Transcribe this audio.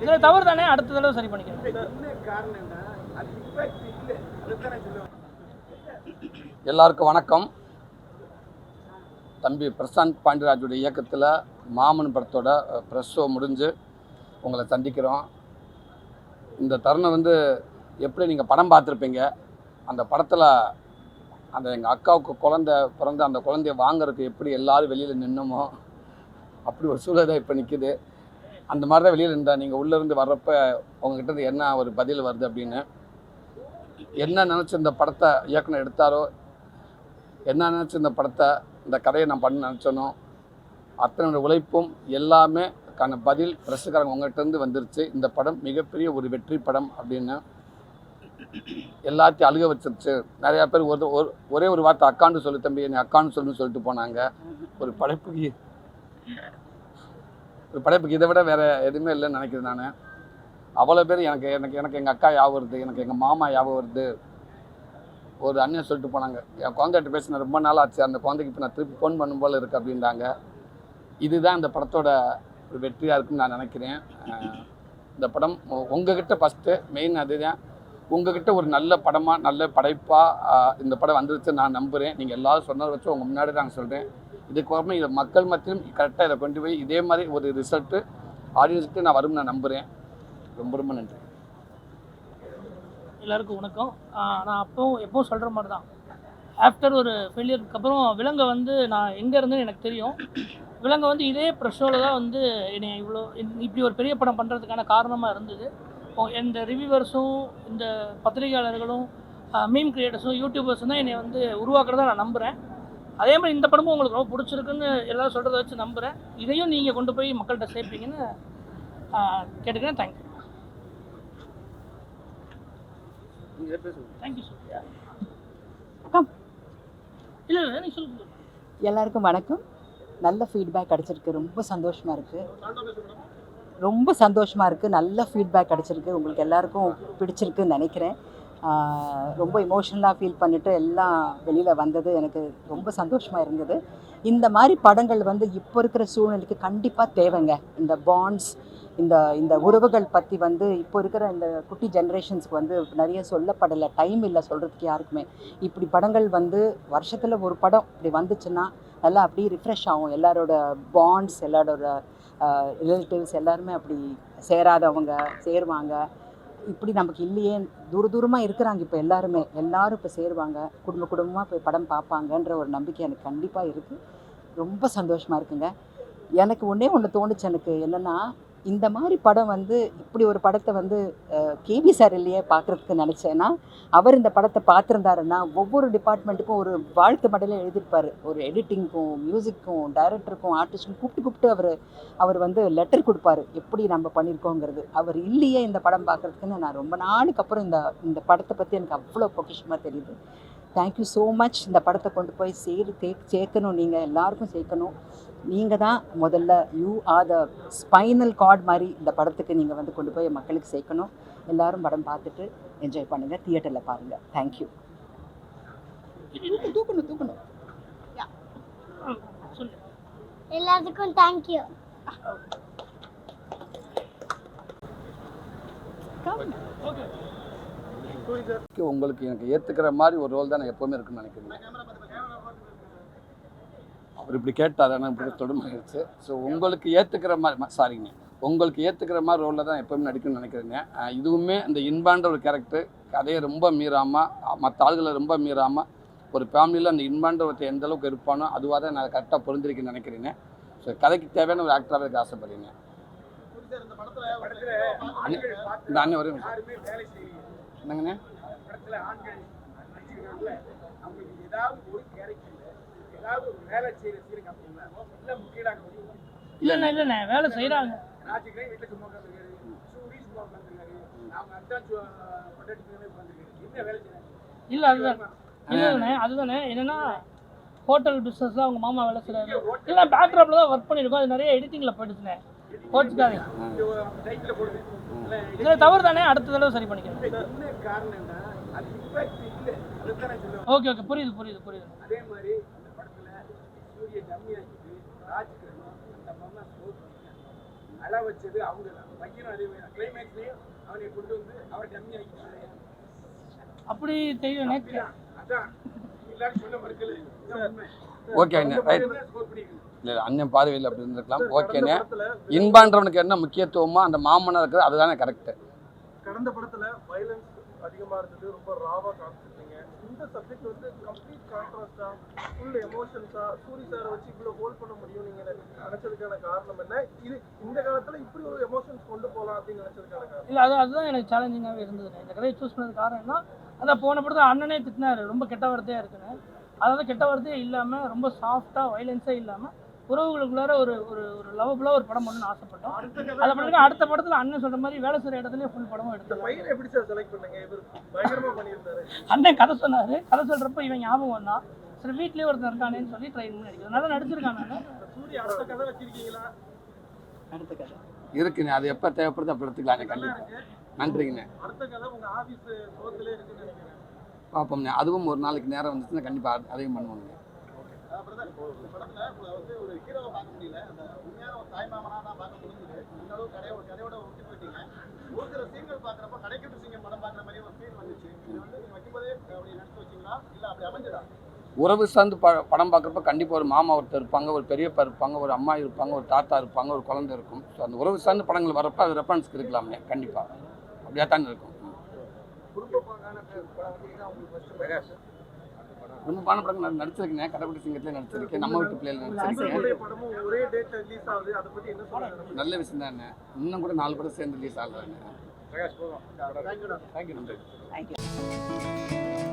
இதில் தவறு தானே, அடுத்த தடவை சரி பண்ணிக்கணும். எல்லாருக்கும் வணக்கம். தம்பி பிரசாந்த் பாண்டியராஜுடைய இயக்கத்தில் மாமன் படத்தோட ப்ரெஸ் ஷோ முடிஞ்சு உங்களை சந்திக்கிறோம். இந்த தருணம் எப்படி நீங்கள் படம் பார்த்துருப்பீங்க. அந்த படத்தில் அந்த எங்கள் அக்காவுக்கு குழந்தை பிறந்து அந்த குழந்தைய வாங்குறதுக்கு எப்படி எல்லோரும் வெளியில் நின்னோமோ அப்படி ஒரு சூழல் தான் இப்போ நிற்கிது. அந்த மாதிரி தான் வெளியில் இருந்தால் நீங்கள் உள்ளேருந்து வர்றப்ப உங்ககிட்ட என்ன ஒரு பதில் வருது அப்படின்னு, என்ன நினச்சி இந்த படத்தை இயக்குனர் எடுத்தாரோ, என்ன நினச்சி இந்த படத்தை இந்த கதையை நான் பண்ண நினச்சனோ அத்தனை உழைப்பும் எல்லாமே பதில் பிரசுக்காரங்க உங்கள்கிட்டருந்து வந்துருச்சு. இந்த படம் மிகப்பெரிய ஒரு வெற்றி படம் அப்படின்னு எல்லாத்தையும் அழுக வச்சிருச்சு. நிறையா பேர் ஒரே ஒரு வார்த்தை அக்கான்னு சொல்லி தம்பி என்னை அக்கான்னு சொல்லிட்டு போனாங்க. ஒரு படைப்புக்கு இதை விட வேறு எதுவுமே இல்லைன்னு நினைக்கிறேன். நான் அவ்வளோ பேர் எனக்கு எனக்கு எனக்கு எங்கள் அக்கா ஞாபகம் வருது, எனக்கு எங்கள் மாமா ஞாபகம் வருது. ஒரு அண்ணன் சொல்லிட்டு போனாங்க, என் குழந்தைகிட்ட பேசின ரொம்ப நாள் ஆச்சு, அந்த குழந்தைக்கு இப்போ நான் திருப்பி ஃபோன் பண்ணும் போல் இருக்குது அப்படின்றாங்க. இதுதான் இந்த படத்தோட ஒரு வெற்றியாக இருக்குன்னு நான் நினைக்கிறேன். இந்த படம் உங்ககிட்ட ஃபஸ்ட்டு மெயின் அதுதான், உங்ககிட்ட ஒரு நல்ல படமாக நல்ல படைப்பாக இந்த படம் வந்துருச்சு நான் நம்புகிறேன். நீங்கள் எல்லோரும் சொன்னதை வச்சு உங்கள் முன்னாடி நாங்கள் சொல்கிறேன். இதுக்கப்புறமே இதை மக்கள் மத்தியிலும் கரெக்டாக இதை கொண்டு போய் இதே மாதிரி ஒரு ரிசல்ட்டு ஆடியன்ஸுக்கு நான் வரும்னு நான் நம்புகிறேன். ரொம்ப ரொம்ப நன்றி. எல்லாருக்கும் வணக்கம். நான் எப்பவும் சொல்கிற மாதிரி தான், ஆஃப்டர் ஒரு ஃபெயிலியருக்கு அப்புறம் விலங்கை நான் எங்கே இருந்தேன்னு எனக்கு தெரியும். விலங்கை இதே ப்ரெஷோவில் தான் என்னை இப்படி ஒரு பெரிய படம் பண்ணுறதுக்கான காரணமாக இருந்தது. இந்த ரிவ்யூவர்ஸும் இந்த பத்திரிகையாளர்களும் மீம் கிரியேட்டர்ஸும் யூடியூபர்ஸும் தான் என்னை உருவாக்குறதா நான் நம்புகிறேன். அதே மாதிரி இந்த படமும் உங்களுக்கு ரொம்ப பிடிச்சிருக்குன்னு எல்லோரும் சொல்கிறத வச்சு நம்புகிறேன். இதையும் நீங்கள் கொண்டு போய் மக்கள்கிட்ட சேர்ப்பீங்கன்னு கேட்டுக்கிறேன். தேங்க்யூ. Thank you sir. இல்லை நீ சொல்லுங்க. எல்லாருக்கும் வணக்கம். நல்ல ஃபீட்பேக் கிடச்சிருக்கு, ரொம்ப சந்தோஷமாக இருக்குது. நல்ல ஃபீட்பேக் கிடச்சிருக்கு, உங்களுக்கு எல்லாருக்கும் பிடிச்சிருக்குன்னு நினைக்கிறேன். ரொம்ப இமோஷ்னலாக ஃபீல் பண்ணிவிட்டு எல்லாம் வெளியில் வந்தது எனக்கு ரொம்ப சந்தோஷமாக இருந்தது. இந்த மாதிரி படங்கள் இப்போ இருக்கிற சூழ்நிலைக்கு கண்டிப்பாக தேவைங்க. இந்த பாண்ட்ஸ், இந்த உறவுகள் பற்றி இப்போ இருக்கிற இந்த குட்டி ஜென்ரேஷன்ஸ்க்கு நிறைய சொல்லப்படலை, டைம் இல்லை சொல்கிறதுக்கு யாருக்குமே. இப்படி படங்கள் வருஷத்தில் ஒரு படம் இப்படி வந்துச்சுன்னா நல்லா அப்படியே ரிஃப்ரெஷ் ஆகும். எல்லாரோட பாண்ட்ஸ், எல்லாரோட ரிலேட்டிவ்ஸ் எல்லாருமே அப்படி சேராதவங்க சேருவாங்க. இப்படி நமக்கு இல்லையே, தூரமாக இருக்கிறாங்க இப்போ எல்லாரும் இப்போ சேருவாங்க, குடும்பமாக போய் படம் பார்ப்பாங்கன்ற ஒரு நம்பிக்கை எனக்கு கண்டிப்பாக இருக்குது. ரொம்ப சந்தோஷமாக இருக்குங்க. எனக்கு ஒன்று தோணுச்சு, எனக்கு என்னென்னா இந்த மாதிரி படம் இப்படி ஒரு படத்தை கேபி சார் இல்லையே பார்க்குறதுக்கு நினச்சேன்னா, அவர் இந்த படத்தை பார்த்துருந்தாருன்னா ஒவ்வொரு டிபார்ட்மெண்ட்டுக்கும் ஒரு வாழ்த்து மடலே எழுதியிருப்பார். ஒரு எடிட்டிங்க்கும், மியூசிக்கும், டைரக்டருக்கும், ஆர்டிஸ்ட்டுக்கும் கூப்பிட்டு அவர் லெட்டர் கொடுப்பாரு, எப்படி நம்ம பண்ணியிருக்கோங்கிறது. அவர் இல்லையே இந்த படம் பார்க்குறதுக்குன்னு நான் ரொம்ப நாளுக்கு அப்புறம் இந்த படத்தை பற்றி எனக்கு அவ்வளோ பொக்கிஷமாக தெரியுது. Thank you so much. இந்த படத்தை கொண்டு போய் சேர்க்கணும், நீங்கள் எல்லாருக்கும் சேர்க்கணும். நீங்கள் தான் முதல்ல, you are the spinal cord மாதிரி இந்த படத்துக்கு நீங்கள் கொண்டு போய் மக்களுக்கு சேர்க்கணும். எல்லாரும் படம் பார்த்துட்டு என்ஜாய் பண்ணுங்கள், தியேட்டரில் பாருங்கள். தேங்க்யூ. தூக்கணும் எல்லாத்துக்கும் தேங்க்யூ. உங்களுக்கு எனக்கு ஏற்றுக்கிற மாதிரி ஒரு ரோல் தான் நான் எப்போவுமே இருக்குன்னு நினைக்கிறேன். அவர் இப்படி கேட்டார், ஆனால் இப்படி தொடுமாயிடுச்சு. ஸோ உங்களுக்கு ஏற்றுக்கிற மாதிரி உங்களுக்கு ஏற்றுக்கிற மாதிரி ரோலில் தான் எப்போவுமே நடிக்கணும்னு நினைக்கிறேங்க. இதுவுமே இந்த இன்பான்ற ஒரு கேரக்டர் கதையை ரொம்ப மீறாமல், மற்ற ஆளுகளை ரொம்ப மீறாமல், ஒரு ஃபேமிலியில் அந்த இன்பான்ற ஒருத்தர் எந்த அளவுக்கு இருப்பானோ அதுவாக தான் நான் கரெக்டாக பொருந்திருக்கேன்னு நினைக்கிறேங்க. ஸோ கதைக்கு தேவையான ஒரு ஆக்டராக இருக்க ஆசைப்படுறீங்க. இந்த அண்ணன் வரும் என்னங்கண்ணே, இல்லைண்ணே வேலை செய்கிறாங்க. இல்லை அதுதானே என்னன்னா, ஹோட்டல் பிஸ்னஸில் அவங்க மாமா வேலை செய்கிறாரு. இல்லை பேக்ராப்பில் தான் ஒர்க் பண்ணியிருக்கோம், அது நிறைய எடிட்டிங்கில் போயிடுச்சுண்ணே. கோச்சுக்காதீங்க, இதில் தவறு தானே, அடுத்த தடவை சரி பண்ணிக்கிறேன். ஓகே புரியுது. அதே மாதிரி இந்த படத்துல சூரிய டம்மி ஆக்கிட்டு ராஜ்கிரண் அந்த அழ வச்சது அவங்க தான். பையனும் அதே மாதிரி கிளைமேக்ஸ்லயும் அவனை கொண்டு வந்து அவரை டம்மி ஆக்கிட்டாங்க. அப்படி தெரியும் எனக்கு. அதான் எல்லாரும் சொல்ல மறுக்கல. இதுதான் உண்மை. ஓகேண்ணே ரைட். ஸ்கோர் பண்ணிருக்கு. இல்லை அண்ணன் பார்வையில் அப்படி இருந்திருக்கலாம். ஓகேண்ணே. இன்பான்றவனுக்கு என்ன முக்கியத்துவமோ அந்த மாமனாக இருக்குது அதுதானே கரெக்டு. கடந்த படத்துல வயலன்ஸ் அதிகமா இருந்தது, ரொம்ப ராவா காமிச்சிருந்தீங்க. இந்த சப்ஜெக்ட் வந்து கம்ப்ளீட் கான்ட்ராஸ்டா, ஃபுல் எமோஷன்ஸா சூரி சாரை வச்சு இவ்வளவு ஹோல்ட் பண்ண முடியும் நீங்க நினைச்சதுக்கான காரணம் என்ன? இது இந்த காலத்துல இப்படி ஒரு எமோஷன்ஸ் கொண்டு போகலாம் அப்படின்னு நினைச்சதுக்கான காரணம் இல்லை அதுதான் எனக்கு சேலஞ்சிங்காகவே இருந்தது. இந்த கதையை சூஸ் பண்ணது காரணம் என்ன, அதான் போன படத்தில் அண்ணனே திட்டினாரு ரொம்ப கெட்ட வார்த்தையாக இருக்குன்னு. அதாவது கெட்ட வார்த்தையே இல்லாமல் ரொம்ப சாஃப்டாக வயலன்ஸே இல்லாமல் உறவுகளுக்குள்ளார ஒரு ஒரு ஒரு லவபுளாக ஒரு படம் பண்ணணும்னு ஆசைப்பட்டோம். அதை பண்ணுங்க. அடுத்த படத்தில் அண்ணன் சொல்கிற மாதிரி வேலை செய்கிற இடத்துலேயே ஃபுல் படமும் இந்த எடுத்தோம். பையனை எப்படி சார் செலக்ட் பண்ணீங்க? இவர் பயங்கரமா பண்ணியிருந்தாரு. அண்ணன் கதை சொன்னார். கதை சொல்கிறப்ப இவன் ஞாபகம் தான் சரி வீட்லேயே ஒருத்தர் இருக்கானேன்னு சொல்லி ட்ரை பண்ணி நடிக்கிறது நல்லா நடிச்சிருக்கான். நான் சூரிய அடுத்த கதை வச்சிருக்கீங்களா? அடுத்த கதை இருக்குண்ணே. அது எப்போ தேவைப்படுது அப்போ எடுத்துக்கலாண்ணே. கண்டிப்பாக நன்றிங்கண்ணே. அடுத்த கதை உங்க ஆபீஸ் சோத்துல இருக்குன்னு நினைக்கிறேன். பார்ப்போம்ண்ணே. அதுவும் ஒரு நாளைக்கு நேரம் வந்துச்சுன்னா கண்டிப்பாக அதையும் பண்ணுவாங்க. படத்துல வந்து ஒரு ஹீரோவை பார்க்க முடியல, அந்த உண்மையான ஒரு தாய் மாமனா தான் பார்க்க முடிஞ்சது. இந்த அளவு கதையோட ஒட்டி போயிட்டீங்க. ஒரு சில சீன்கள் பார்க்குறப்ப கடைக்கட்டு சிங்கம் படம் பார்க்குற மாதிரி ஒரு ஃபீல் வந்துச்சு. இது வந்து நீங்க வைக்கும்போதே அப்படி நினைச்சு வச்சீங்களா இல்லை அப்படி அமைஞ்சதா? உறவு சார்ந்து படம் பார்க்குறப்ப கண்டிப்பாக ஒரு மாமா ஒருத்தர் இருப்பாங்க, ஒரு பெரியப்பா இருப்பாங்க, ஒரு அம்மா இருப்பாங்க, ஒரு தாத்தா இருப்பாங்க, ஒரு குழந்தை இருக்கும். ஸோ அந்த உறவு சார்ந்த படங்கள் வரப்போ அது ரெஃபரன்ஸ்க்கு இருக்கலாமே. கண்டிப்பாக அப்படியே தான் இருக்கும். குடும்பப்பாங்கான படம் வந்து இதான் உங்களுக்கு ஃபர்ஸ்ட் பிரகாஷ். ரொம்ப பான படங்கள் நடிச்சிருக்கேன். கடைக்குட்டி சிங்கத்தில் நடிச்சிருக்கேன். நம்ம வீட்டு பிள்ளைகள் நடிச்சிருக்கேன். உங்களுடைய படமும் ஒரே டேட் ரிலீஸ் ஆகுது, அதை பத்தி என்ன சொல்லுங்க? நல்ல விஷயம் தானே. இன்னும் கூட 4 படம் சேர்ந்து ரிலீஸ் ஆகுறாங்க. பிரகாஷ் போதும். தேங்க்யூ. தேங்க்யூ. நன்றி. தேங்க்யூ.